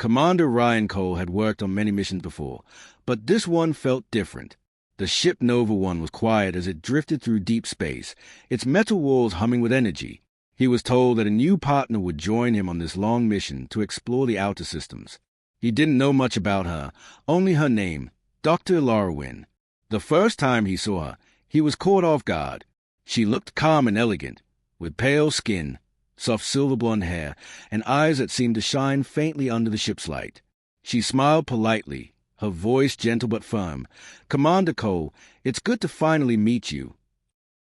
Commander Ryan Cole had worked on many missions before, but this one felt different. The ship Nova 1 was quiet as it drifted through deep space, its metal walls humming with energy. He was told that a new partner would join him on this long mission to explore the outer systems. He didn't know much about her, only her name, Dr. Ilara. The first time he saw her, he was caught off guard. She looked calm and elegant, with pale skin, soft silver blonde hair, and eyes that seemed to shine faintly under the ship's light. She smiled politely, her voice gentle but firm. "Commander Cole, it's good to finally meet you."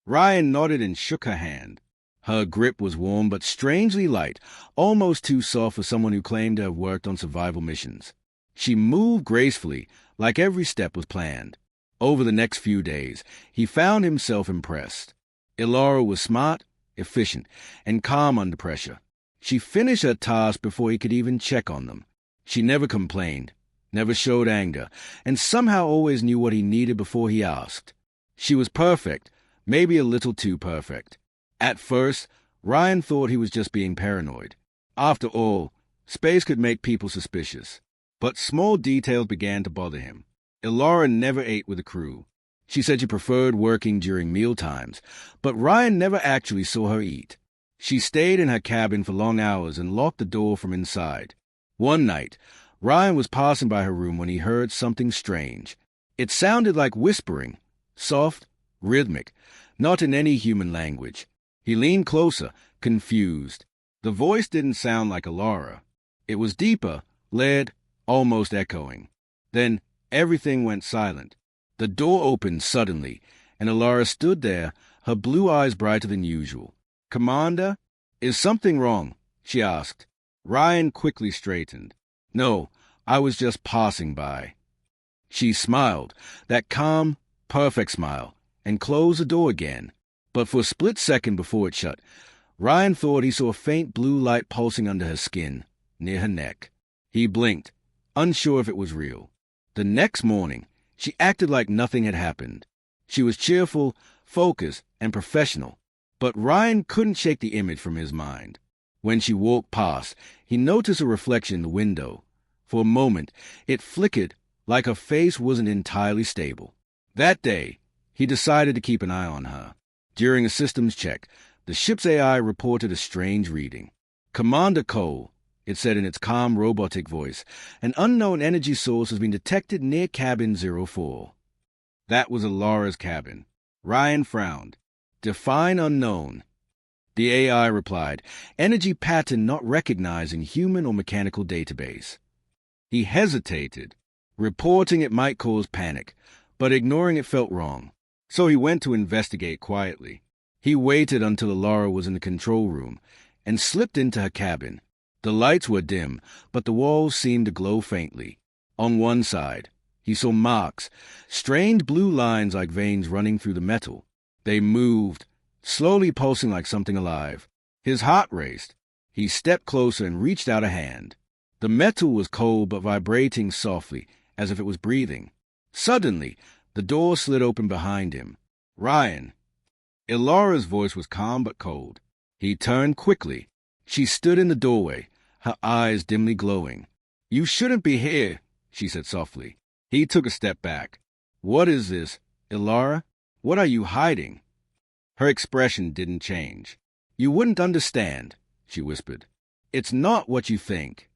Ryan nodded and shook her hand. Her grip was warm but strangely light, almost too soft for someone who claimed to have worked on survival missions. She moved gracefully, like every step was planned. Over the next few days, he found himself impressed. Ilara was smart, efficient, and calm under pressure. She finished her task before he could even check on them. She never complained, never showed anger, and somehow always knew what he needed before he asked. She was perfect, maybe a little too perfect. At first, Ryan thought he was just being paranoid. After all, space could make people suspicious. But small details began to bother him. Ilara never ate with the crew. She said she preferred working during meal times, but Ryan never actually saw her eat. She stayed in her cabin for long hours and locked the door from inside. One night, Ryan was passing by her room when he heard something strange. It sounded like whispering, soft, rhythmic, not in any human language. He leaned closer, confused. The voice didn't sound like Ilara. It was deeper, layered, almost echoing. Then everything went silent. The door opened suddenly, and Ilara stood there, her blue eyes brighter than usual. "Commander, is something wrong?" she asked. Ryan quickly straightened. "No, I was just passing by." She smiled, that calm, perfect smile, and closed the door again. But for a split second before it shut, Ryan thought he saw a faint blue light pulsing under her skin, near her neck. He blinked, unsure if it was real. The next morning, she acted like nothing had happened. She was cheerful, focused, and professional. But Ryan couldn't shake the image from his mind. When she walked past, he noticed a reflection in the window. For a moment, it flickered like her face wasn't entirely stable. That day, he decided to keep an eye on her. During a systems check, the ship's AI reported a strange reading. "Commander Cole," it said in its calm, robotic voice, "an unknown energy source has been detected near cabin 04. That was Ilara's cabin. Ryan frowned. "Define unknown." The AI replied, "Energy pattern not recognized in human or mechanical database." He hesitated, reporting it might cause panic, but ignoring it felt wrong. So he went to investigate quietly. He waited until Ilara was in the control room and slipped into her cabin. The lights were dim, but the walls seemed to glow faintly. On one side, he saw marks, strange blue lines like veins running through the metal. They moved, slowly pulsing like something alive. His heart raced. He stepped closer and reached out a hand. The metal was cold but vibrating softly, as if it was breathing. Suddenly, the door slid open behind him. "Ryan." Ilara's voice was calm but cold. He turned quickly. She stood in the doorway, her eyes dimly glowing. "You shouldn't be here," she said softly. He took a step back. "What is this, Ilara? What are you hiding?" Her expression didn't change. "You wouldn't understand," she whispered. "It's not what you think."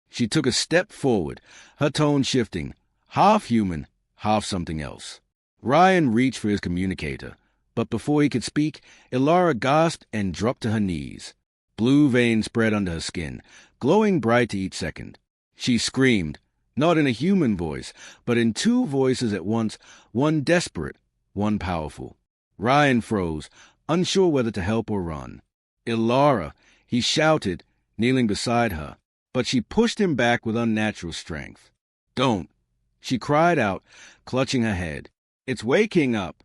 She took a step forward, her tone shifting, half human, half something else. Ryan reached for his communicator, but before he could speak, Ilara gasped and dropped to her knees. Blue veins spread under her skin, glowing bright each second. She screamed, not in a human voice, but in two voices at once, one desperate, one powerful. Ryan froze, unsure whether to help or run. "Ilara," he shouted, kneeling beside her, but she pushed him back with unnatural strength. "Don't," she cried out, clutching her head. "It's waking up."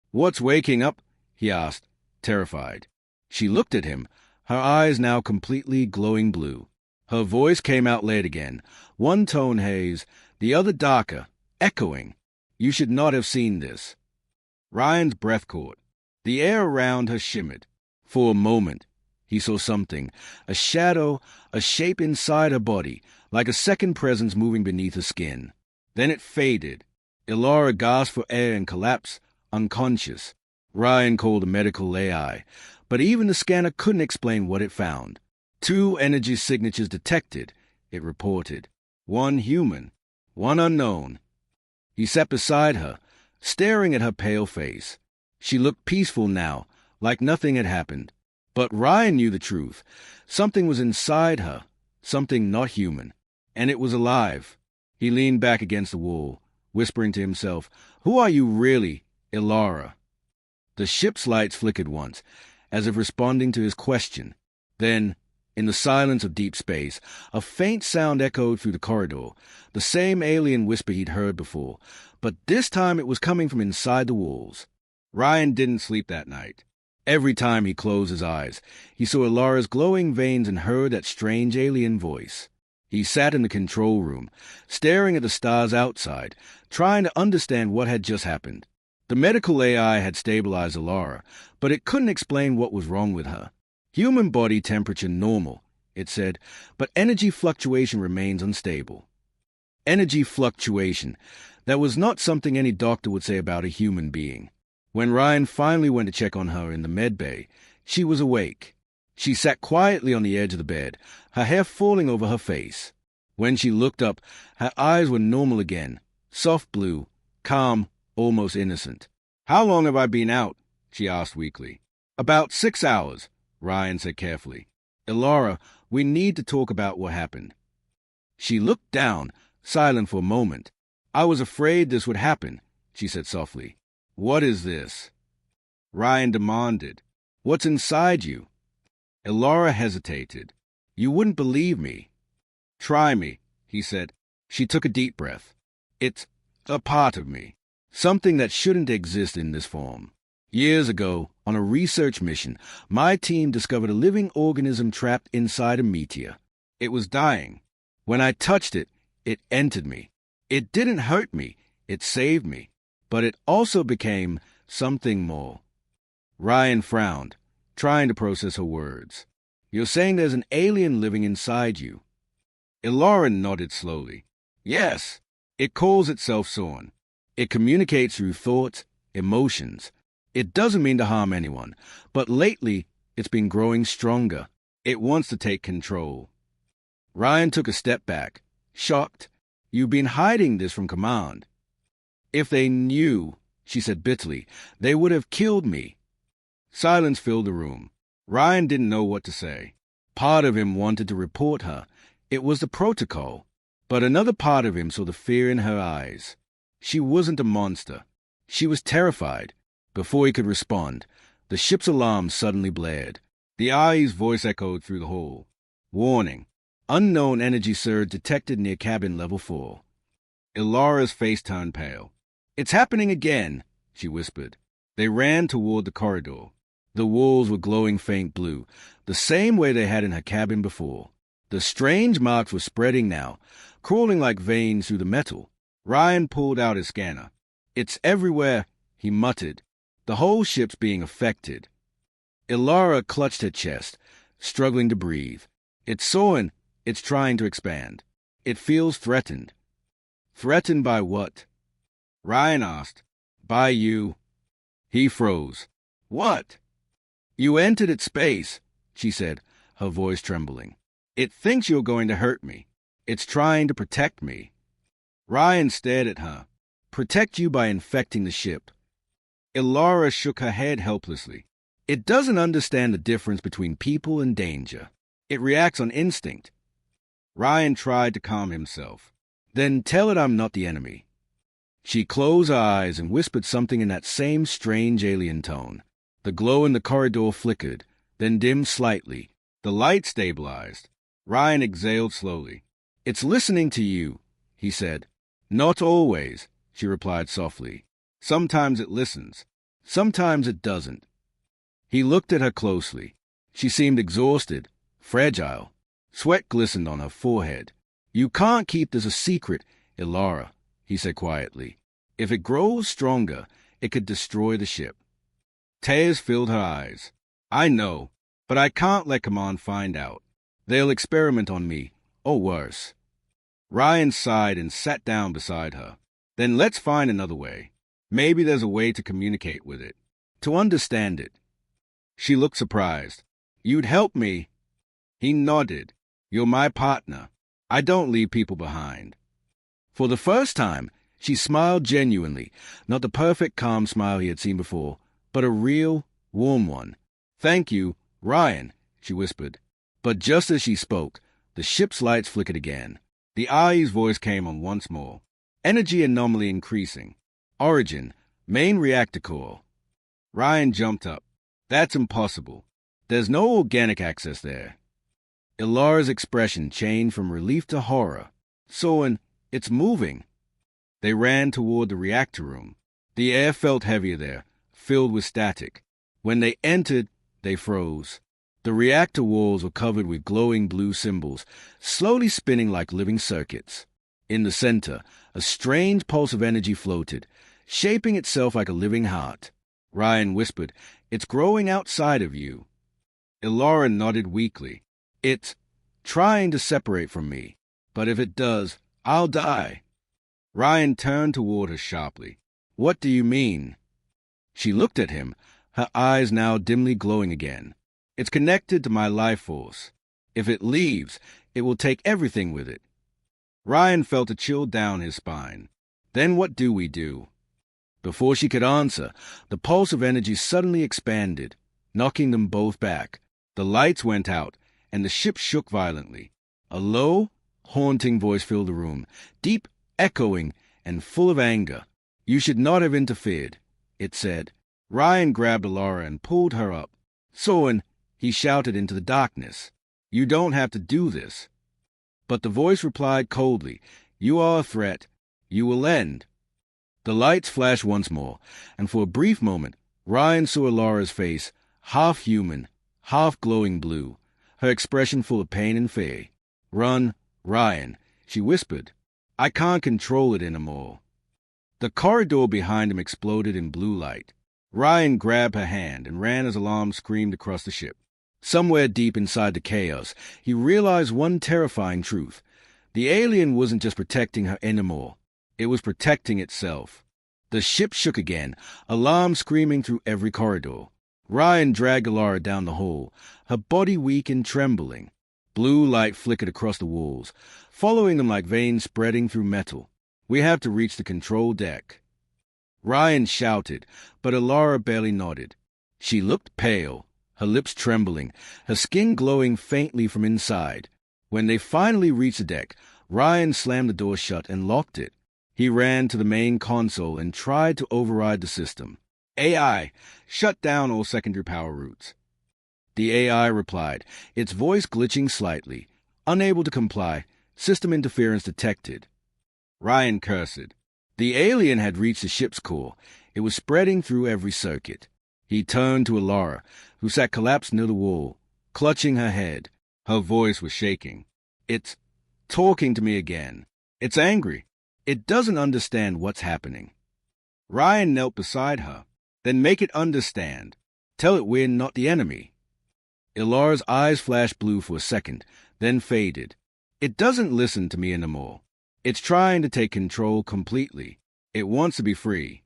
"What's waking up?" he asked, terrified. She looked at him, her eyes now completely glowing blue. Her voice came out late again, one tone haze, the other darker, echoing. "You should not have seen this." Ryan's breath caught. The air around her shimmered. For a moment, he saw something, a shadow, a shape inside her body, like a second presence moving beneath her skin. Then it faded. Ilara gasped for air and collapsed, unconscious. Ryan called a medical AI, but even the scanner couldn't explain what it found. 2 energy signatures detected, it reported. 1 human, 1 unknown. He sat beside her, staring at her pale face. She looked peaceful now, like nothing had happened. But Ryan knew the truth. Something was inside her, something not human, and it was alive. He leaned back against the wall, whispering to himself, "Who are you really, Ilara?" The ship's lights flickered once, as if responding to his question. Then, in the silence of deep space, a faint sound echoed through the corridor, the same alien whisper he'd heard before, but this time it was coming from inside the walls. Ryan didn't sleep that night. Every time he closed his eyes, he saw Ilara's glowing veins and heard that strange alien voice. He sat in the control room, staring at the stars outside, trying to understand what had just happened. The medical AI had stabilized Ilara, but it couldn't explain what was wrong with her. Human body temperature normal, it said, but energy fluctuation remains unstable. Energy fluctuation. That was not something any doctor would say about a human being. When Ryan finally went to check on her in the med bay, she was awake. She sat quietly on the edge of the bed, her hair falling over her face. When she looked up, her eyes were normal again, soft blue, calm, almost innocent. "How long have I been out?" she asked weakly. "About 6 hours," Ryan said carefully. "Ilara, we need to talk about what happened." She looked down, silent for a moment. "I was afraid this would happen," she said softly. "What is this?" Ryan demanded. "What's inside you?" Ilara hesitated. "You wouldn't believe me." "Try me," he said. She took a deep breath. "It's a part of me. Something that shouldn't exist in this form. Years ago, on a research mission, my team discovered a living organism trapped inside a meteor. It was dying. When I touched it, it entered me. It didn't hurt me. It saved me. But it also became something more." Ryan frowned, trying to process her words. "You're saying there's an alien living inside you?" Ilara nodded slowly. "Yes. It calls itself Sorn. It communicates through thoughts, emotions. It doesn't mean to harm anyone, but lately it's been growing stronger. It wants to take control." Ryan took a step back, shocked. "You've been hiding this from command." "If they knew," she said bitterly, "they would have killed me." Silence filled the room. Ryan didn't know what to say. Part of him wanted to report her. It was the protocol. But another part of him saw the fear in her eyes. She wasn't a monster. She was terrified. Before he could respond, the ship's alarm suddenly blared. The AI's voice echoed through the hall. "Warning. Unknown energy surge detected near cabin level 4. Ilara's face turned pale. "It's happening again," she whispered. They ran toward the corridor. The walls were glowing faint blue, the same way they had in her cabin before. The strange marks were spreading now, crawling like veins through the metal. Ryan pulled out his scanner. "It's everywhere," he muttered. "The whole ship's being affected." Ilara clutched her chest, struggling to breathe. "It's Sorn. It's trying to expand. It feels threatened." "Threatened by what?" Ryan asked. "By you." He froze. "What?" "You entered its space," she said, her voice trembling. "It thinks you're going to hurt me. It's trying to protect me." Ryan stared at her. "Protect you by infecting the ship." Ilara shook her head helplessly. "It doesn't understand the difference between people and danger. It reacts on instinct." Ryan tried to calm himself. "Then tell it I'm not the enemy." She closed her eyes and whispered something in that same strange alien tone. The glow in the corridor flickered, then dimmed slightly. The light stabilized. Ryan exhaled slowly. "It's listening to you," he said. "Not always," she replied softly. "Sometimes it listens. Sometimes it doesn't." He looked at her closely. She seemed exhausted, fragile. Sweat glistened on her forehead. "You can't keep this a secret, Ilara," he said quietly. "If it grows stronger, it could destroy the ship." Tears filled her eyes. "I know, but I can't let Command find out. They'll experiment on me, or worse." Ryan sighed and sat down beside her. Then let's find another way. Maybe there's a way to communicate with it, to understand it. She looked surprised. You'd help me? He nodded. You're my partner. I don't leave people behind. For the first time, she smiled genuinely, not the perfect calm smile he had seen before, but a real, warm one. Thank you, Ryan, she whispered. But just as she spoke, the ship's lights flickered again. The IE's voice came on once more. Energy anomaly increasing. Origin, main reactor core. Ryan jumped up. That's impossible. There's no organic access there. Ilara's expression changed from relief to horror. Soren, it's moving. They ran toward the reactor room. The air felt heavier there, filled with static. When they entered, they froze. The reactor walls were covered with glowing blue symbols, slowly spinning like living circuits. In the center, a strange pulse of energy floated, shaping itself like a living heart. Ryan whispered, It's growing outside of you. Ilara nodded weakly. It's trying to separate from me, but if it does, I'll die. Ryan turned toward her sharply. What do you mean? She looked at him, her eyes now dimly glowing again. It's connected to my life force. If it leaves, it will take everything with it. Ryan felt a chill down his spine. Then what do we do? Before she could answer, the pulse of energy suddenly expanded, knocking them both back. The lights went out, and the ship shook violently. A low, haunting voice filled the room, deep, echoing, and full of anger. You should not have interfered, it said. Ryan grabbed Ilara and pulled her up. Soren, he shouted into the darkness. You don't have to do this. But the voice replied coldly, You are a threat. You will end. The lights flashed once more, and for a brief moment, Ryan saw Ilara's face, half human, half glowing blue, her expression full of pain and fear. Run, Ryan, she whispered. I can't control it anymore. The corridor behind him exploded in blue light. Ryan grabbed her hand and ran as alarms screamed across the ship. Somewhere deep inside the chaos, he realized one terrifying truth. The alien wasn't just protecting her anymore. It was protecting itself. The ship shook again, alarms screaming through every corridor. Ryan dragged Ilara down the hall, her body weak and trembling. Blue light flickered across the walls, following them like veins spreading through metal. We have to reach the control deck. Ryan shouted, but Ilara barely nodded. She looked pale, her lips trembling, her skin glowing faintly from inside. When they finally reached the deck, Ryan slammed the door shut and locked it. He ran to the main console and tried to override the system. AI, shut down all secondary power routes. The AI replied, its voice glitching slightly. Unable to comply, system interference detected. Ryan cursed. The alien had reached the ship's core. It was spreading through every circuit. He turned to Ilara, who sat collapsed near the wall, clutching her head. Her voice was shaking. It's talking to me again. It's angry. It doesn't understand what's happening. Ryan knelt beside her. Then make it understand. Tell it we're not the enemy. Ilara's eyes flashed blue for a second, then faded. It doesn't listen to me anymore. It's trying to take control completely. It wants to be free.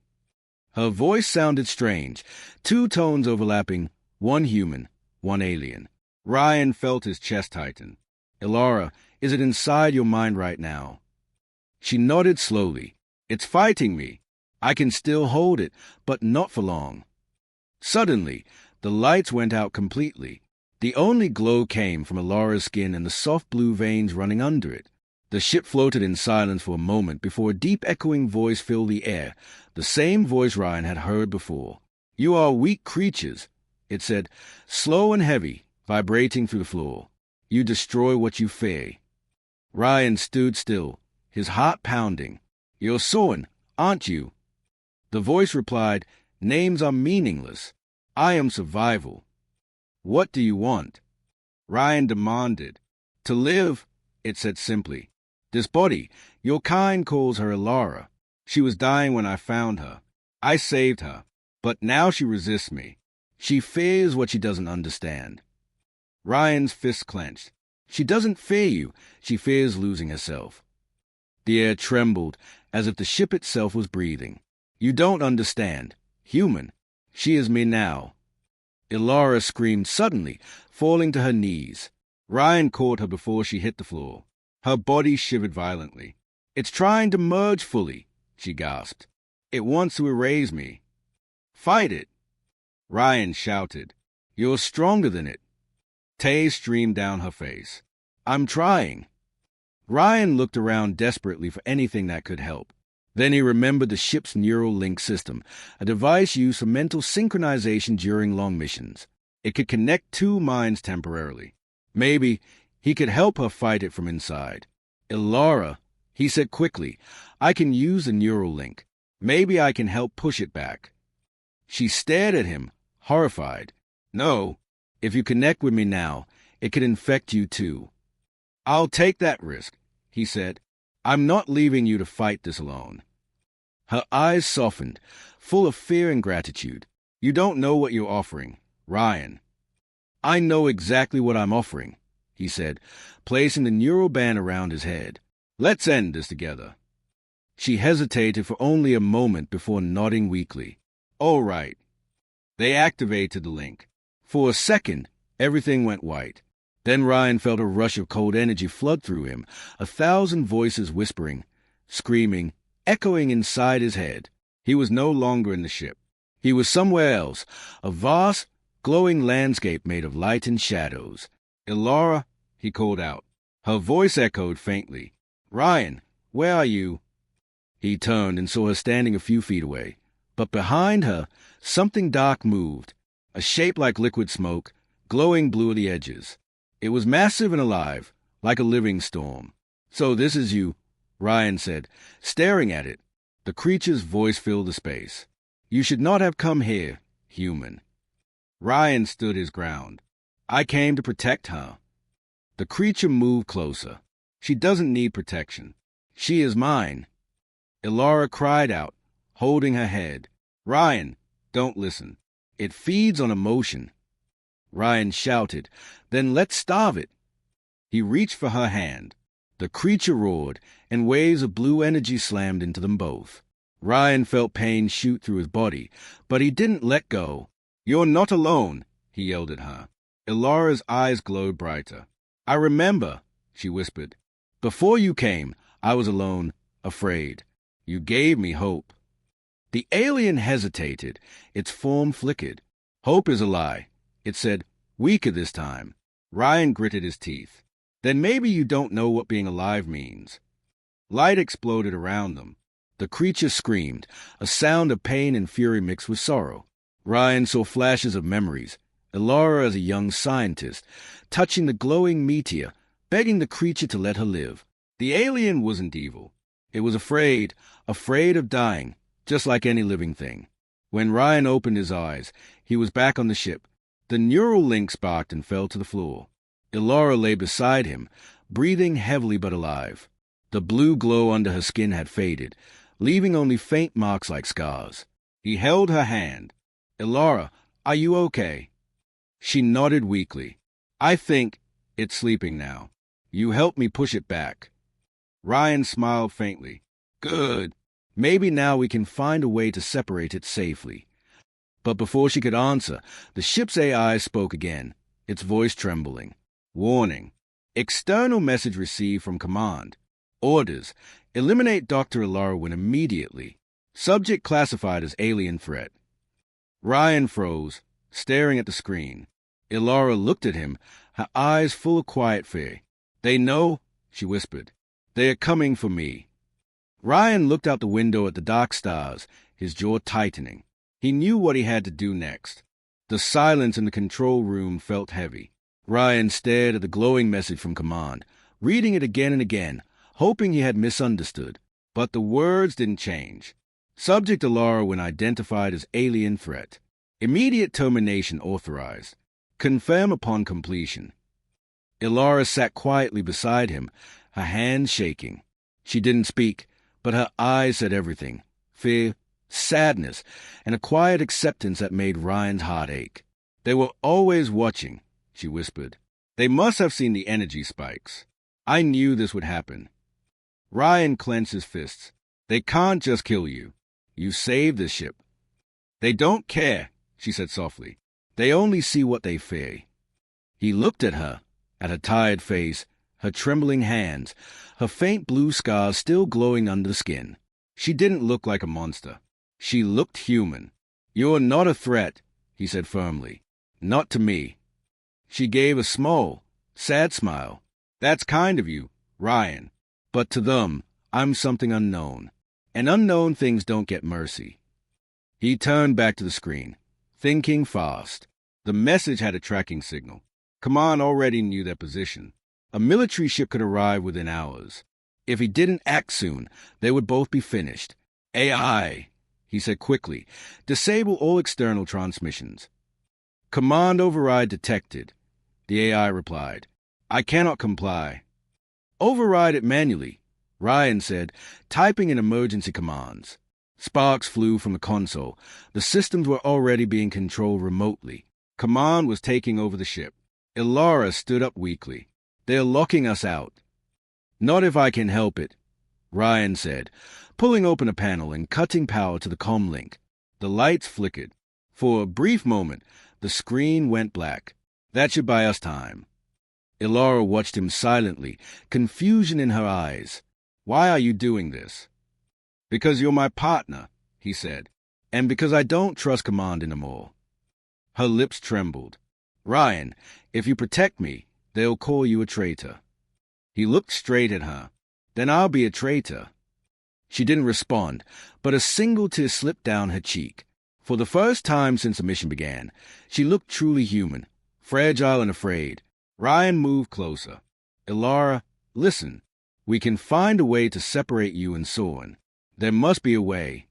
Her voice sounded strange, two tones overlapping, one human, one alien. Ryan felt his chest tighten. Ilara, is it inside your mind right now? She nodded slowly. It's fighting me. I can still hold it, but not for long. Suddenly, the lights went out completely. The only glow came from Ilara's skin and the soft blue veins running under it. The ship floated in silence for a moment before a deep echoing voice filled the air, the same voice Ryan had heard before. You are weak creatures, it said, slow and heavy, vibrating through the floor. You destroy what you fear. Ryan stood still, his heart pounding. You're Soren, aren't you? The voice replied, Names are meaningless. I am survival. What do you want? Ryan demanded. To live, it said simply. This body, your kind calls her Ilara. She was dying when I found her. I saved her, but now she resists me. She fears what she doesn't understand. Ryan's fist clenched. She doesn't fear you. She fears losing herself. The air trembled, as if the ship itself was breathing. "You don't understand. Human. She is me now." Ilara screamed suddenly, falling to her knees. Ryan caught her before she hit the floor. Her body shivered violently. "It's trying to merge fully," she gasped. "It wants to erase me." "Fight it!" Ryan shouted. "You're stronger than it." Tears streamed down her face. "I'm trying." Ryan looked around desperately for anything that could help. Then he remembered the ship's neural link system, a device used for mental synchronization during long missions. It could connect two minds temporarily. Maybe he could help her fight it from inside. "Ilara," he said quickly, "I can use the neural link. Maybe I can help push it back." She stared at him, horrified. "No, if you connect with me now, it could infect you too." "I'll take that risk," he said. "I'm not leaving you to fight this alone." Her eyes softened, full of fear and gratitude. "You don't know what you're offering, Ryan." "I know exactly what I'm offering," he said, placing the neural band around his head. "Let's end this together." She hesitated for only a moment before nodding weakly. "All right." They activated the link. For a second, everything went white. Then Ryan felt a rush of cold energy flood through him, 1,000 voices whispering, screaming, echoing inside his head. He was no longer in the ship. He was somewhere else, a vast, glowing landscape made of light and shadows. "Ilara," he called out. Her voice echoed faintly. "Ryan, where are you?" He turned and saw her standing a few feet away. But behind her, something dark moved, a shape like liquid smoke, glowing blue at the edges. It was massive and alive, like a living storm. "So this is you," Ryan said, staring at it. The creature's voice filled the space. "You should not have come here, human." Ryan stood his ground. "I came to protect her." The creature moved closer. "She doesn't need protection. She is mine." Ilara cried out, holding her head. "Ryan, don't listen. It feeds on emotion." Ryan shouted, "Then let's starve it." He reached for her hand. The creature roared, and waves of blue energy slammed into them both. Ryan felt pain shoot through his body, but he didn't let go. "You're not alone," he yelled at her. Ilara's eyes glowed brighter. "I remember," she whispered. "Before you came, I was alone, afraid. You gave me hope." The alien hesitated. Its form flickered. "Hope is a lie," it said, weaker this time. Ryan gritted his teeth. "Then maybe you don't know what being alive means." Light exploded around them. The creature screamed, a sound of pain and fury mixed with sorrow. Ryan saw flashes of memories. Ilara as a young scientist, touching the glowing meteor, begging the creature to let her live. The alien wasn't evil. It was afraid of dying, just like any living thing. When Ryan opened his eyes, he was back on the ship. The neural link sparked and fell to the floor. Ilara lay beside him, breathing heavily but alive. The blue glow under her skin had faded, leaving only faint marks like scars. He held her hand. "Ilara, are you okay?" She nodded weakly. "I think it's sleeping now. You helped me push it back." Ryan smiled faintly. "Good. Maybe now we can find a way to separate it safely." But before she could answer, the ship's AI spoke again, its voice trembling. "Warning. External message received from command. Orders. Eliminate Dr. Ilara immediately. Subject classified as alien threat." Ryan froze, staring at the screen. Ilara looked at him, her eyes full of quiet fear. "They know," she whispered. "They are coming for me." Ryan looked out the window at the dark stars, his jaw tightening. He knew what he had to do next. The silence in the control room felt heavy. Ryan stared at the glowing message from command, reading it again and again, hoping he had misunderstood. But the words didn't change. Subject Ilara when identified as alien threat. Immediate termination authorized. Confirm upon completion. Ilara sat quietly beside him, her hands shaking. She didn't speak, but her eyes said everything. Fear, sadness, and a quiet acceptance that made Ryan's heart ache. "They were always watching," she whispered. "They must have seen the energy spikes. I knew this would happen." Ryan clenched his fists. They can't just kill you. You saved the ship. They don't care, she said softly. They only see what they fear. He looked at her tired face, her trembling hands, her faint blue scars still glowing under the skin. She didn't look like a monster. She looked human. You're not a threat, he said firmly. Not to me. She gave a small, sad smile. That's kind of you, Ryan. But to them, I'm something unknown. And unknown things don't get mercy. He turned back to the screen, thinking fast. The message had a tracking signal. Command already knew their position. A military ship could arrive within hours. If he didn't act soon, they would both be finished. AI, he said quickly. Disable all external transmissions. Command override detected. The AI replied. I cannot comply. Override it manually, Ryan said, typing in emergency commands. Sparks flew from the console. The systems were already being controlled remotely. Command was taking over the ship. Ilara stood up weakly. They're locking us out. Not if I can help it, Ryan said, pulling open a panel and cutting power to the comm link. The lights flickered. For a brief moment, the screen went black. That should buy us time. Ilara watched him silently, confusion in her eyes. Why are you doing this? Because you're my partner, he said, and because I don't trust Command anymore. Her lips trembled. Ryan, if you protect me, they'll call you a traitor. He looked straight at her. Then I'll be a traitor. She didn't respond, but a single tear slipped down her cheek. For the first time since the mission began, she looked truly human, fragile and afraid. Ryan moved closer. Ilara, listen. We can find a way to separate you and Soren. There must be a way.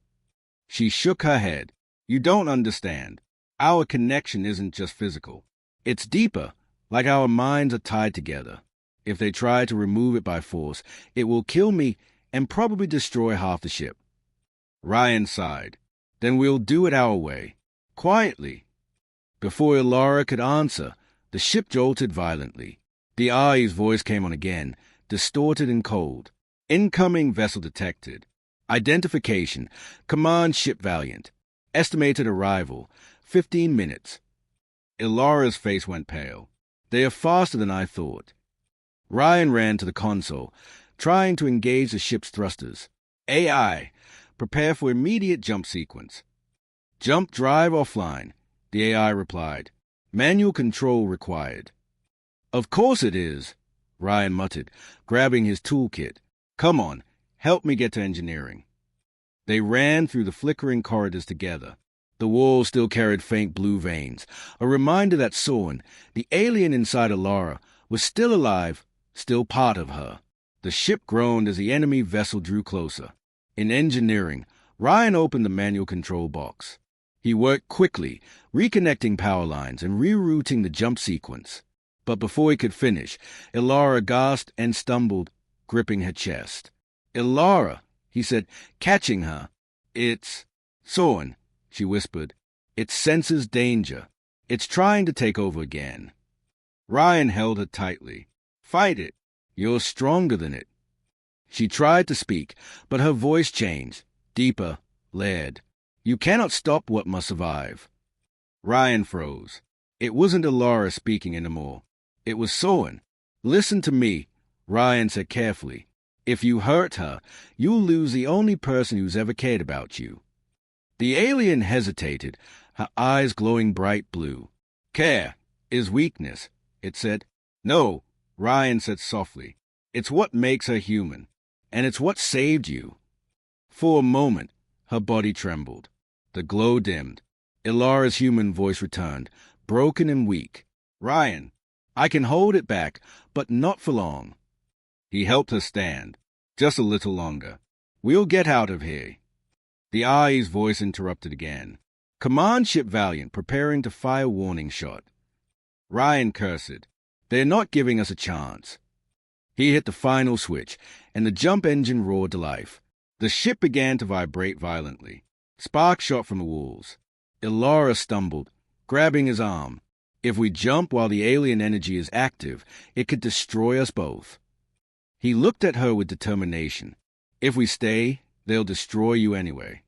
She shook her head. You don't understand. Our connection isn't just physical. It's deeper, like our minds are tied together. If they try to remove it by force, it will kill me and probably destroy half the ship. Ryan sighed. Then we'll do it our way. Quietly. Before Ilara could answer, the ship jolted violently. The Ai's voice came on again, distorted and cold. Incoming vessel detected. Identification. Command Ship Valiant. Estimated arrival. 15 minutes. Ilara's face went pale. They are faster than I thought. Ryan ran to the console, trying to engage the ship's thrusters. AI, prepare for immediate jump sequence. Jump drive offline, the AI replied. Manual control required. Of course it is, Ryan muttered, grabbing his toolkit. Come on, help me get to engineering. They ran through the flickering corridors together. The walls still carried faint blue veins, a reminder that Soren, the alien inside Ilara, was still alive, still part of her. The ship groaned as the enemy vessel drew closer. In engineering, Ryan opened the manual control box. He worked quickly, reconnecting power lines and rerouting the jump sequence. But before he could finish, Ilara gasped and stumbled, gripping her chest. Ilara, he said, catching her. It's Soren, she whispered. It senses danger. It's trying to take over again. Ryan held her tightly. Fight it. You're stronger than it. She tried to speak, but her voice changed, deeper, layered. You cannot stop what must survive. Ryan froze. It wasn't Ilara speaking anymore. It was Soren. Listen to me, Ryan said carefully. If you hurt her, you'll lose the only person who's ever cared about you. The alien hesitated, her eyes glowing bright blue. Care is weakness, it said. No, Ryan said softly. It's what makes her human, and it's what saved you. For a moment, her body trembled. The glow dimmed. Ilara's human voice returned, broken and weak. Ryan, I can hold it back, but not for long. He helped her stand. Just a little longer. We'll get out of here. The Ai's voice interrupted again. Command Ship Valiant preparing to fire warning shot. Ryan cursed. They're not giving us a chance. He hit the final switch, and the jump engine roared to life. The ship began to vibrate violently. Sparks shot from the walls. Ilara stumbled, grabbing his arm. If we jump while the alien energy is active, it could destroy us both. He looked at her with determination. If we stay, they'll destroy you anyway.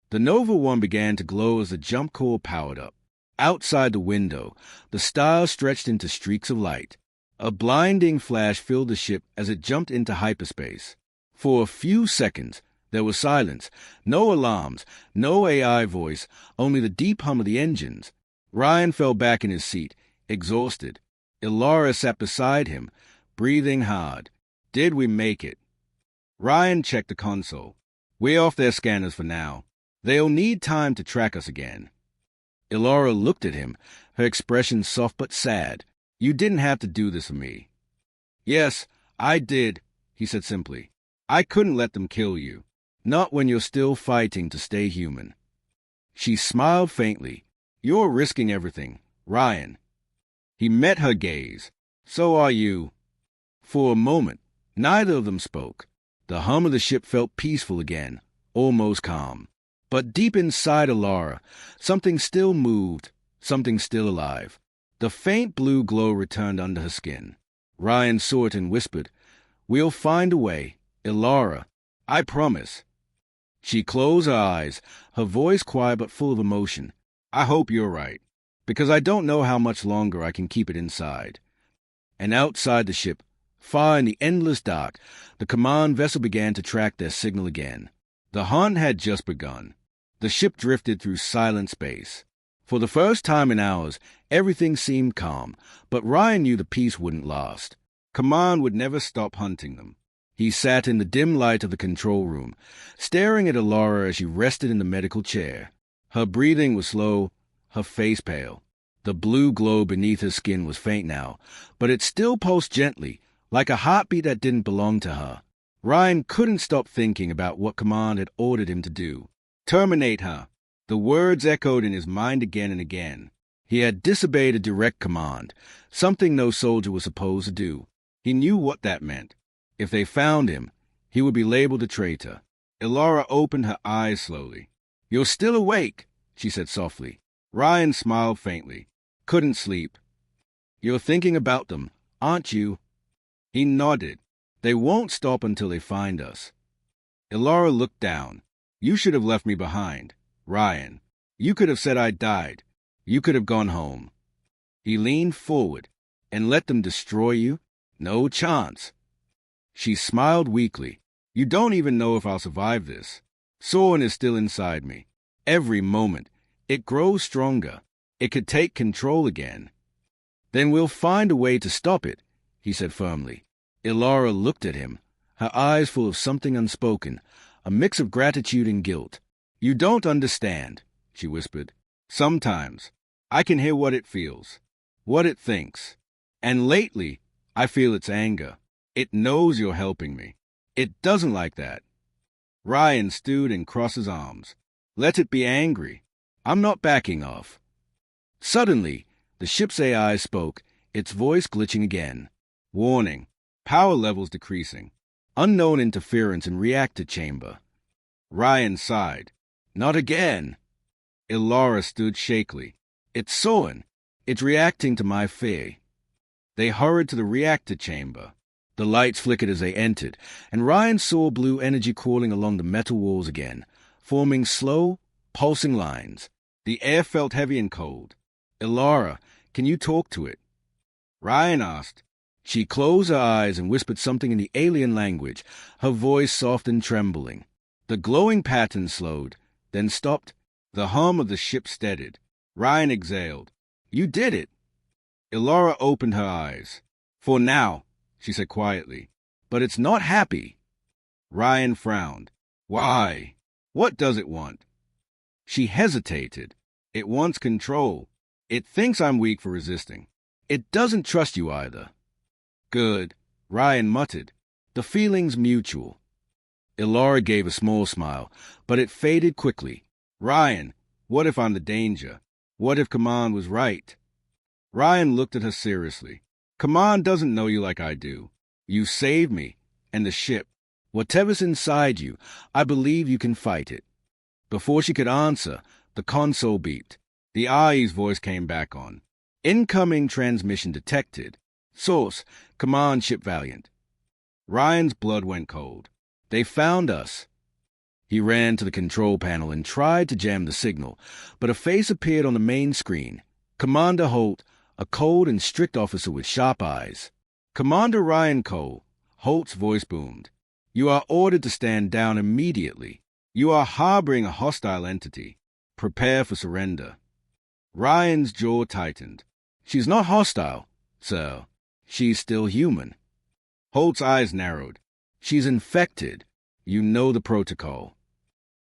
The Nova One began to glow as the jump core powered up. Outside the window, the stars stretched into streaks of light. A blinding flash filled the ship as it jumped into hyperspace. For a few seconds, there was silence. No alarms, no AI voice, only the deep hum of the engines. Ryan fell back in his seat, exhausted. Ilara sat beside him, breathing hard. Did we make it? Ryan checked the console. We're off their scanners for now. They'll need time to track us again. Ilara looked at him, her expression soft but sad. You didn't have to do this for me. Yes, I did, he said simply. I couldn't let them kill you. Not when you're still fighting to stay human. She smiled faintly. You're risking everything, Ryan. He met her gaze. So are you. For a moment, neither of them spoke. The hum of the ship felt peaceful again, almost calm. But deep inside Ilara, something still moved, something still alive. The faint blue glow returned under her skin. Ryan saw it and whispered, We'll find a way, Ilara. I promise. She closed her eyes, her voice quiet but full of emotion. I hope you're right, because I don't know how much longer I can keep it inside. And outside the ship, far in the endless dark, the command vessel began to track their signal again. The hunt had just begun. The ship drifted through silent space. For the first time in hours, everything seemed calm, but Ryan knew the peace wouldn't last. Command would never stop hunting them. He sat in the dim light of the control room, staring at Ilara as she rested in the medical chair. Her breathing was slow, her face pale. The blue glow beneath her skin was faint now, but it still pulsed gently, like a heartbeat that didn't belong to her. Ryan couldn't stop thinking about what Command had ordered him to do. Terminate her. The words echoed in his mind again and again. He had disobeyed a direct command, something no soldier was supposed to do. He knew what that meant. If they found him, he would be labeled a traitor. Ilara opened her eyes slowly. You're still awake, she said softly. Ryan smiled faintly. Couldn't sleep. You're thinking about them, aren't you? He nodded. They won't stop until they find us. Ilara looked down. You should have left me behind, Ryan. You could have said I died. You could have gone home. He leaned forward. And let them destroy you? No chance. She smiled weakly. You don't even know if I'll survive this. Soren is still inside me. Every moment, it grows stronger. It could take control again. Then we'll find a way to stop it, he said firmly. Ilara looked at him, her eyes full of something unspoken, a mix of gratitude and guilt. You don't understand, she whispered. Sometimes, I can hear what it feels, what it thinks. And lately, I feel its anger. It knows you're helping me. It doesn't like that. Ryan stood and crossed his arms. Let it be angry. I'm not backing off. Suddenly, the ship's AI spoke, its voice glitching again. Warning. Power levels decreasing. Unknown interference in reactor chamber. Ryan sighed. Not again. Ilara stood shakily. It's Soren. It's reacting to my fear. They hurried to the reactor chamber. The lights flickered as they entered, and Ryan saw blue energy crawling along the metal walls again, forming slow, pulsing lines. The air felt heavy and cold. Ilara, can you talk to it? Ryan asked. She closed her eyes and whispered something in the alien language, her voice soft and trembling. The glowing pattern slowed, then stopped. The hum of the ship steadied. Ryan exhaled. You did it. Ilara opened her eyes. For now, she said quietly. But it's not happy. Ryan frowned. Why? What does it want? She hesitated. It wants control. It thinks I'm weak for resisting. It doesn't trust you either. Good, Ryan muttered. The feeling's mutual. Ilara gave a small smile, but it faded quickly. Ryan, what if I'm the danger? What if Command was right? Ryan looked at her seriously. Command doesn't know you like I do. You saved me, and the ship. Whatever's inside you, I believe you can fight it. Before she could answer, the console beeped. The IE's voice came back on. Incoming transmission detected. Source, Command Ship Valiant. Ryan's blood went cold. They found us. He ran to the control panel and tried to jam the signal, but a face appeared on the main screen. Commander Holt, a cold and strict officer with sharp eyes. Commander Ryan Cole, Holt's voice boomed. You are ordered to stand down immediately. You are harboring a hostile entity. Prepare for surrender. Ryan's jaw tightened. She's not hostile, sir. She's still human. Holt's eyes narrowed. She's infected. You know the protocol.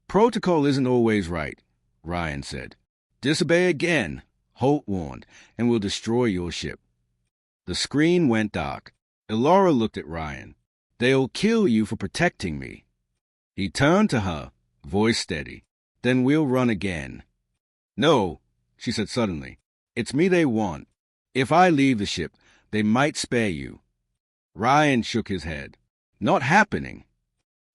Protocol isn't always right, Ryan said. Disobey again, Holt warned, and we'll destroy your ship. The screen went dark. Elora looked at Ryan. They'll kill you for protecting me. He turned to her, voice steady. Then we'll run again. No, she said suddenly. It's me they want. If I leave the ship, they might spare you. Ryan shook his head. Not happening.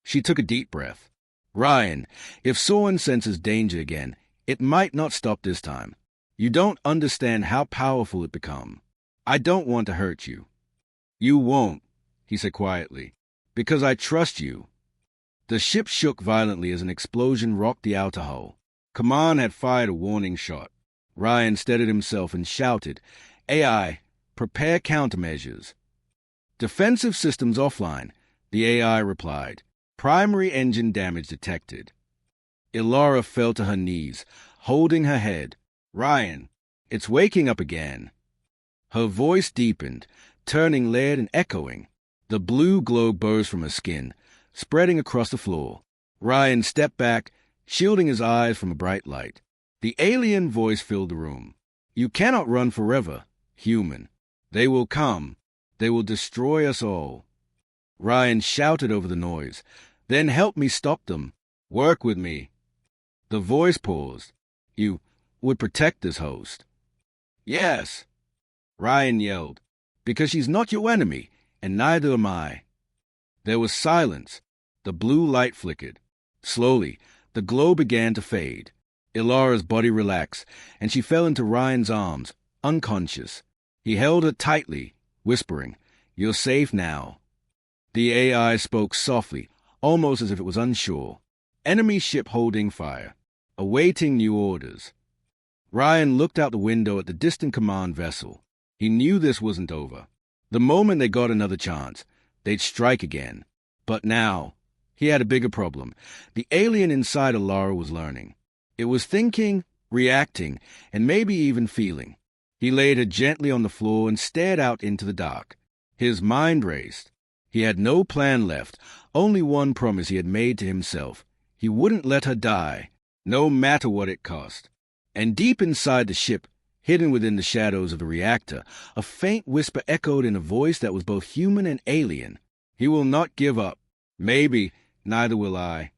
She took a deep breath. Ryan, if Soren senses danger again, it might not stop this time. You don't understand how powerful it become. I don't want to hurt you. You won't, he said quietly, because I trust you. The ship shook violently as an explosion rocked the outer hull. Kaman had fired a warning shot. Ryan steadied himself and shouted, AI, prepare countermeasures. Defensive systems offline, the AI replied. Primary engine damage detected. Elora fell to her knees, holding her head. Ryan, it's waking up again. Her voice deepened, turning layered and echoing. The blue glow burst from her skin, spreading across the floor. Ryan stepped back, shielding his eyes from a bright light. The alien voice filled the room. You cannot run forever, human. They will come. They will destroy us all. Ryan shouted over the noise. Then help me stop them. Work with me. The voice paused. You would protect this host. Yes, Ryan yelled, because she's not your enemy, and neither am I. There was silence. The blue light flickered. Slowly, the glow began to fade. Ilora's body relaxed, and she fell into Ryan's arms, unconscious. He held her tightly, whispering, You're safe now. The AI spoke softly, almost as if it was unsure. Enemy ship holding fire, awaiting new orders. Ryan looked out the window at the distant command vessel. He knew this wasn't over. The moment they got another chance, they'd strike again. But now, he had a bigger problem. The alien inside Elora was learning. It was thinking, reacting, and maybe even feeling. He laid her gently on the floor and stared out into the dark. His mind raced. He had no plan left, only one promise he had made to himself. He wouldn't let her die, no matter what it cost. And deep inside the ship, hidden within the shadows of the reactor, a faint whisper echoed in a voice that was both human and alien. He will not give up. Maybe, neither will I.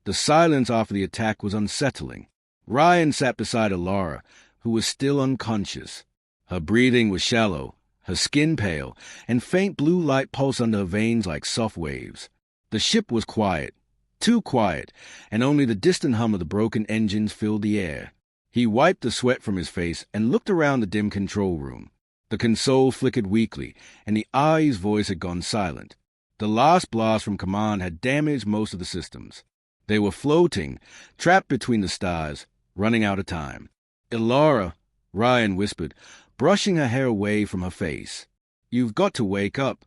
The silence after the attack was unsettling. Ryan sat beside Elora, who was still unconscious. Her breathing was shallow, her skin pale, and faint blue light pulsed under her veins like soft waves. The ship was quiet, too quiet, and only the distant hum of the broken engines filled the air. He wiped the sweat from his face and looked around the dim control room. The console flickered weakly, and the AI's voice had gone silent. The last blast from command had damaged most of the systems. They were floating, trapped between the stars, running out of time. Elora, Ryan whispered, brushing her hair away from her face. You've got to wake up.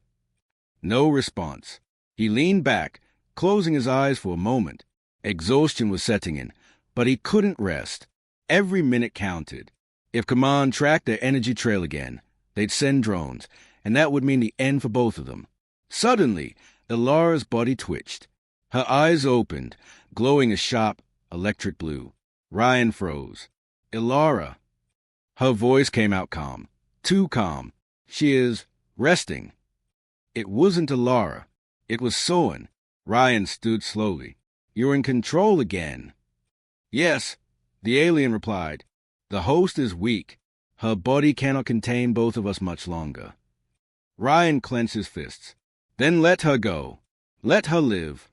No response. He leaned back, closing his eyes for a moment. Exhaustion was setting in, but he couldn't rest. Every minute counted. If command tracked their energy trail again, they'd send drones, and that would mean the end for both of them. Suddenly, Elora's body twitched. Her eyes opened, glowing a sharp, electric blue. Ryan froze. Elora. Her voice came out calm. Too calm. She is resting. It wasn't Elora. It was Soren. Ryan stood slowly. You're in control again. Yes, the alien replied. The host is weak. Her body cannot contain both of us much longer. Ryan clenched his fists. Then let her go. Let her live.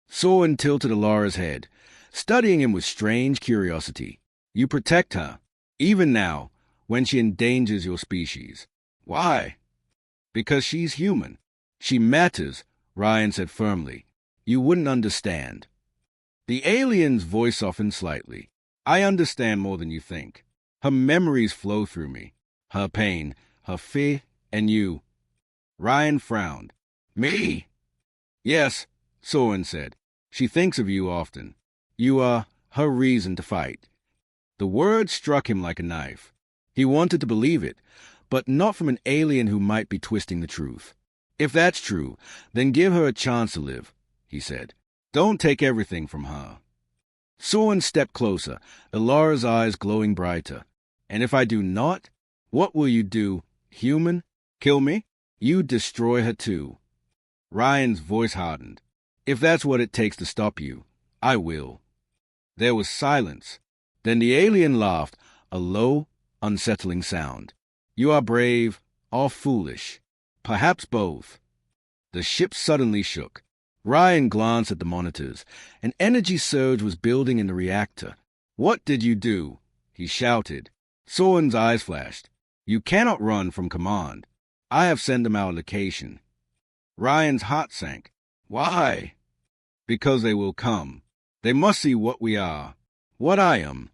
Soren tilted Elora's head, studying him with strange curiosity. You protect her, even now, when she endangers your species. Why? Because she's human. She matters, Ryan said firmly. You wouldn't understand. The alien's voice softened slightly. I understand more than you think. Her memories flow through me. Her pain, her fear, and you. Ryan frowned. Me? Yes, Soren said. She thinks of you often. You are her reason to fight. The word struck him like a knife. He wanted to believe it, but not from an alien who might be twisting the truth. If that's true, then give her a chance to live, he said. Don't take everything from her. Soren stepped closer, Ilara's eyes glowing brighter. And if I do not, what will you do, human? Kill me? You destroy her too. Ryan's voice hardened. If that's what it takes to stop you, I will. There was silence. Then the alien laughed, a low, unsettling sound. You are brave or foolish. Perhaps both. The ship suddenly shook. Ryan glanced at the monitors. An energy surge was building in the reactor. What did you do? He shouted. Soren's eyes flashed. You cannot run from command. I have sent them our location. Ryan's heart sank. Why? Because they will come. They must see what we are. What I am.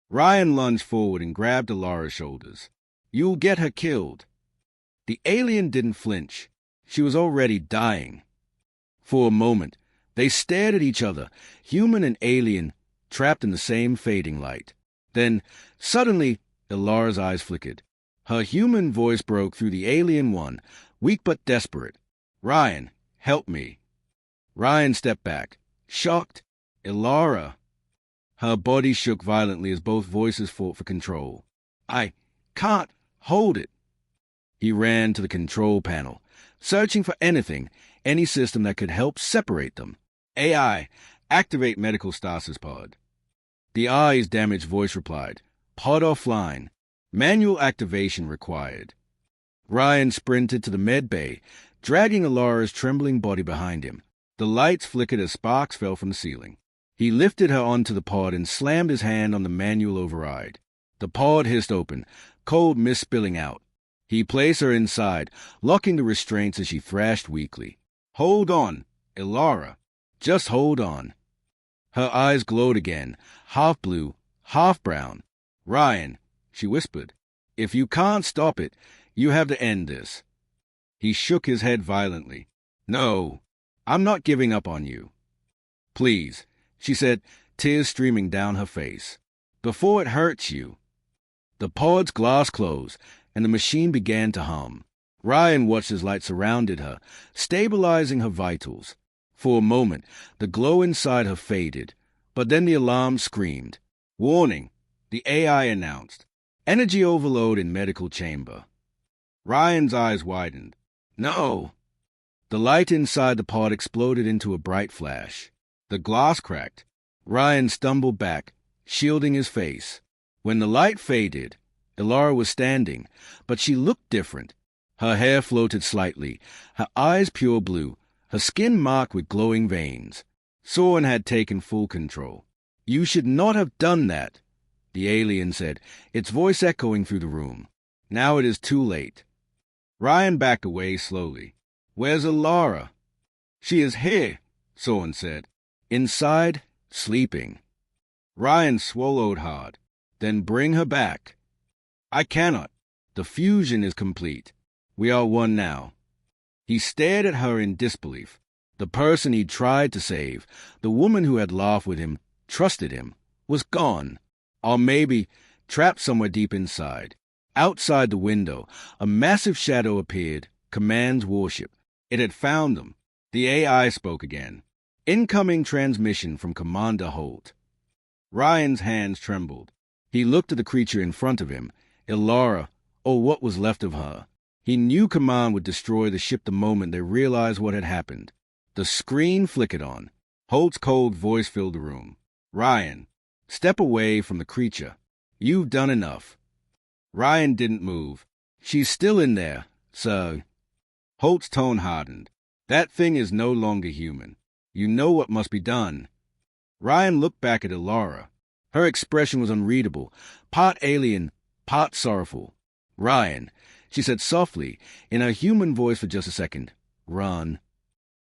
Ryan lunged forward and grabbed Ilara's shoulders. You'll get her killed. The alien didn't flinch. She was already dying. For a moment, they stared at each other, human and alien, trapped in the same fading light. Then, suddenly, Ilara's eyes flickered. Her human voice broke through the alien one, weak but desperate. Ryan, help me. Ryan stepped back, shocked. Ilara. Her body shook violently as both voices fought for control. I can't hold it. He ran to the control panel, searching for anything, any system that could help separate them. AI, activate medical stasis pod. The eye's damaged voice replied, pod offline. Manual activation required. Ryan sprinted to the med bay, dragging Ilara's trembling body behind him. The lights flickered as sparks fell from the ceiling. He lifted her onto the pod and slammed his hand on the manual override. The pod hissed open, cold mist spilling out. He placed her inside, locking the restraints as she thrashed weakly. Hold on, Ilara. Just hold on. Her eyes glowed again, half blue, half brown. Ryan, she whispered, if you can't stop it, you have to end this. He shook his head violently. No, I'm not giving up on you. Please, she said, tears streaming down her face. Before it hurts you. The pod's glass closed, and the machine began to hum. Ryan watched as light surrounded her, stabilizing her vitals. For a moment, the glow inside her faded, but then the alarm screamed. Warning, the AI announced. Energy overload in medical chamber. Ryan's eyes widened. No. The light inside the pod exploded into a bright flash. The glass cracked. Ryan stumbled back, shielding his face. When the light faded, Ilara was standing, but she looked different. Her hair floated slightly, her eyes pure blue, her skin marked with glowing veins. Soren had taken full control. You should not have done that, the alien said, its voice echoing through the room. Now it is too late. Ryan backed away slowly. Where's Ilara? She is here, Soren said. Inside, sleeping. Ryan swallowed hard. Then bring her back. I cannot. The fusion is complete. We are one now. He stared at her in disbelief. The person he'd tried to save, the woman who had laughed with him, trusted him, was gone. Or maybe trapped somewhere deep inside. Outside the window, a massive shadow appeared, Command's warship. It had found them. The AI spoke again. Incoming transmission from Commander Holt. Ryan's hands trembled. He looked at the creature in front of him, Ilara, or what was left of her. He knew Command would destroy the ship the moment they realized what had happened. The screen flickered on. Holt's cold voice filled the room. Ryan, step away from the creature. You've done enough. Ryan didn't move. She's still in there, sir. Holt's tone hardened. That thing is no longer human. You know what must be done. Ryan looked back at Ilara. Her expression was unreadable, part alien, part sorrowful. Ryan, she said softly, in her human voice for just a second. Run.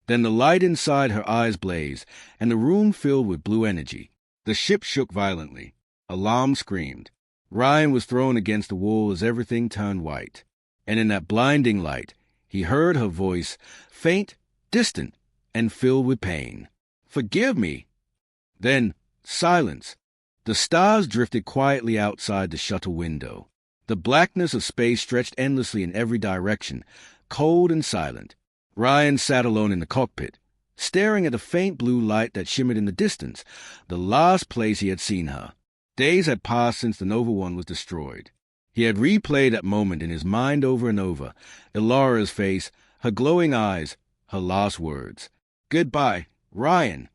Then the light inside her eyes blazed, and the room filled with blue energy. The ship shook violently. Alarm screamed. Ryan was thrown against the wall as everything turned white. And in that blinding light, he heard her voice, faint, distant, and filled with pain. "Forgive me." Then, silence. The stars drifted quietly outside the shuttle window. The blackness of space stretched endlessly in every direction, cold and silent. Ryan sat alone in the cockpit, staring at the faint blue light that shimmered in the distance, the last place he had seen her. Days had passed since the Nova One was destroyed. He had replayed that moment in his mind over and over. Elara's face, her glowing eyes, her last words. "Goodbye, Ryan."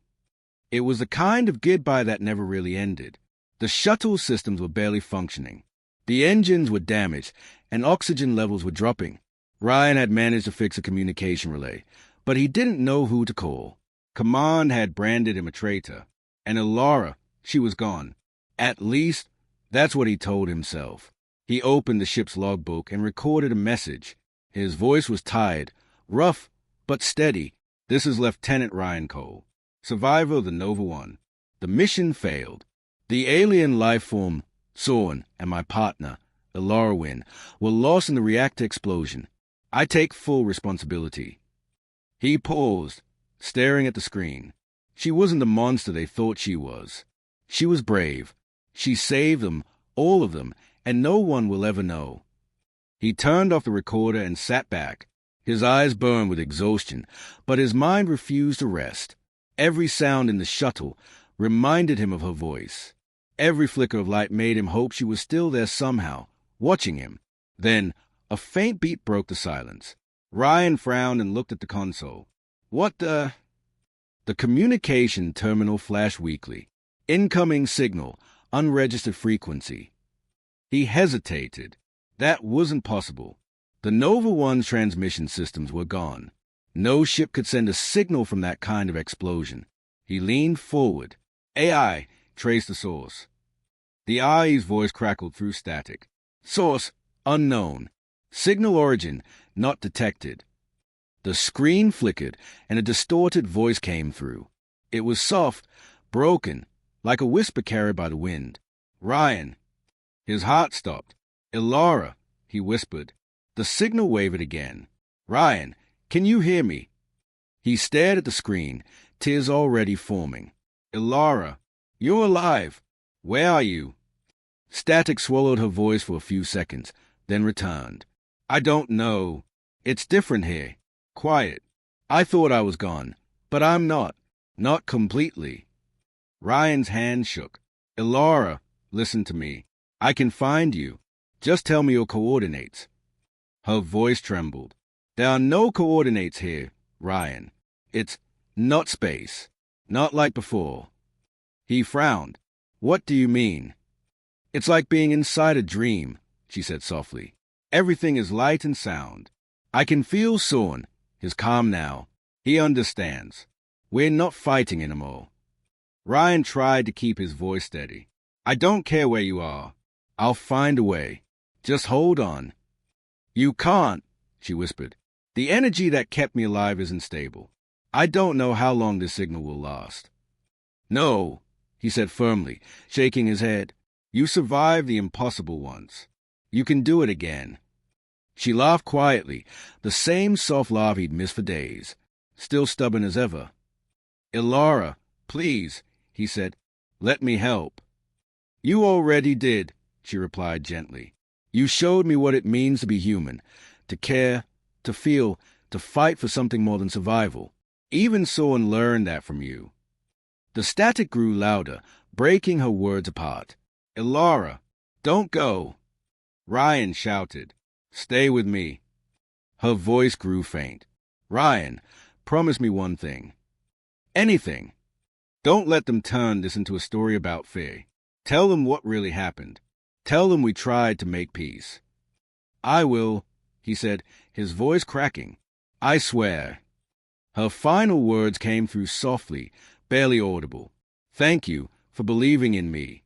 It was the kind of goodbye that never really ended. The shuttle systems were barely functioning. The engines were damaged, and oxygen levels were dropping. Ryan had managed to fix a communication relay, but he didn't know who to call. Command had branded him a traitor. And Elara, she was gone. At least, that's what he told himself. He opened the ship's logbook and recorded a message. His voice was tired, rough, but steady. "This is Lieutenant Ryan Cole, survivor of the Nova One. The mission failed. The alien life form, Sorn, and my partner, Elara, were lost in the reactor explosion. I take full responsibility." He paused, staring at the screen. She wasn't the monster they thought she was. She was brave. She saved them, all of them, and no one will ever know. He turned off the recorder and sat back. His eyes burned with exhaustion, but his mind refused to rest. Every sound in the shuttle reminded him of her voice. Every flicker of light made him hope she was still there somehow, watching him. Then, a faint beat broke the silence. Ryan frowned and looked at the console. "What the—" The communication terminal flashed weakly. "Incoming signal, unregistered frequency." He hesitated. That wasn't possible. The Nova One's transmission systems were gone. No ship could send a signal from that kind of explosion. He leaned forward. "AI, trace the source." The AI's voice crackled through static. "Source, unknown. Signal origin, not detected." The screen flickered, and a distorted voice came through. It was soft, broken, like a whisper carried by the wind. "Ryan." His heart stopped. "Elara," he whispered. The signal wavered again. "Ryan, can you hear me?" He stared at the screen, tears already forming. "Elara, you're alive. Where are you?" Static swallowed her voice for a few seconds, then returned. "I don't know. It's different here. Quiet. I thought I was gone, but I'm not. Not completely." Ryan's hand shook. "Elara, listen to me. I can find you. Just tell me your coordinates." Her voice trembled. "There are no coordinates here, Ryan. It's not space. Not like before." He frowned. "What do you mean?" "It's like being inside a dream," she said softly. "Everything is light and sound. I can feel Sorn. He's calm now. He understands. We're not fighting anymore." Ryan tried to keep his voice steady. "I don't care where you are. I'll find a way. Just hold on." "You can't," she whispered. "The energy that kept me alive isn't stable. I don't know how long this signal will last." "No," he said firmly, shaking his head. "You survived the impossible once. You can do it again." She laughed quietly, the same soft laugh he'd missed for days, still stubborn as ever. "Elara, please," he said, "let me help." "You already did," she replied gently. "You showed me what it means to be human, to care, to feel, to fight for something more than survival. Even Sorn learned that from you." The static grew louder, breaking her words apart. "Elara, don't go." Ryan shouted, "Stay with me." Her voice grew faint. "Ryan, promise me one thing. Anything. Don't let them turn this into a story about fear. Tell them what really happened. Tell them we tried to make peace." "I will," he said, his voice cracking. "I swear." Her final words came through softly, barely audible. "Thank you for believing in me."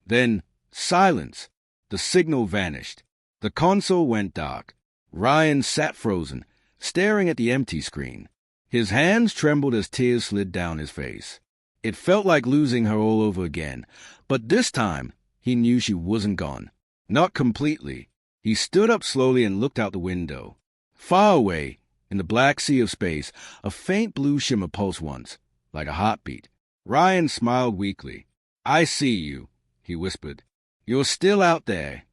Then, silence. The signal vanished. The console went dark. Ryan sat frozen, staring at the empty screen. His hands trembled as tears slid down his face. It felt like losing her all over again, but this time he knew she wasn't gone. Not completely. He stood up slowly and looked out the window. Far away, in the black sea of space, a faint blue shimmer pulsed once, like a heartbeat. Ryan smiled weakly. "I see you," he whispered. "You're still out there."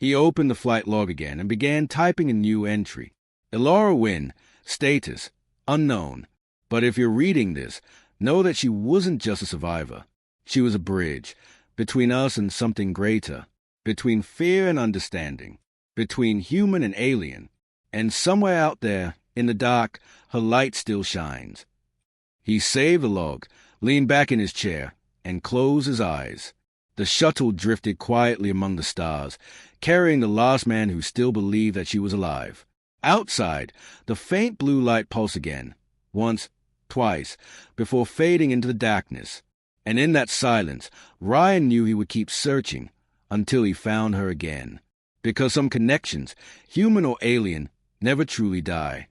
He opened the flight log again and began typing a new entry. Elora Wynn, status, unknown. But if you're reading this, know that she wasn't just a survivor. She was a bridge between us and something greater, between fear and understanding, between human and alien. And somewhere out there, in the dark, her light still shines. He saved the log, leaned back in his chair, and closed his eyes. The shuttle drifted quietly among the stars, carrying the last man who still believed that she was alive. Outside, the faint blue light pulsed again, once, twice, before fading into the darkness. And in that silence, Ryan knew he would keep searching until he found her again. Because some connections, human or alien, never truly die.